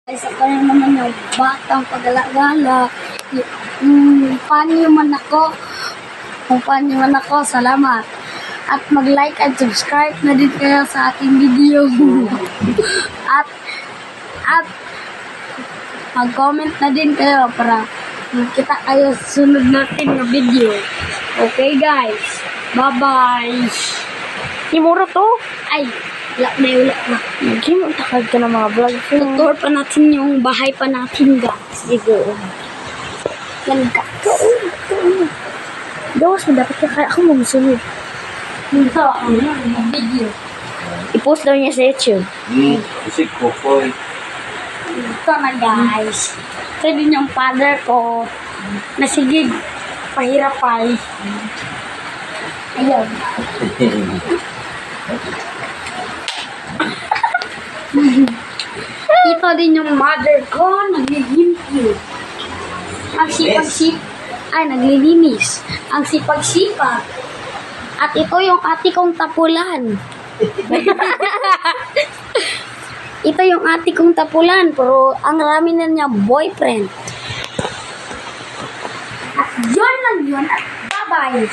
Isa pa rin naman yung batang pag-alagala. Kung paano man ako, salamat. At mag-like and subscribe na din kayo sa ating video. at mag-comment na din kayo para makita kayo sa sunod natin na video. Okay guys, bye-bye. Imuro to? Ay, wala na. Game, takad ka ng mga vlog. Tutor pa natin yung bahay pa natin guys. Sige. Yan ka. Gawas mo, dapat ka kaya ako mamusunod. Ito ang video. I-post daw niya sa YouTube. Isip ko, boy. Ito na guys. Ito din yung father ko. Nasigig. Pahirap ay. Ayun. Ito din yung mother ko. Naglilimpyo. Ang sipag-sip. Ay, naglilinis. Ang sipag-sipag. At ito yung ate kong tapulan. Ito yung ate kong tapulan, pero ang rami na niya boyfriend. At yun lang yun. At bye-bye.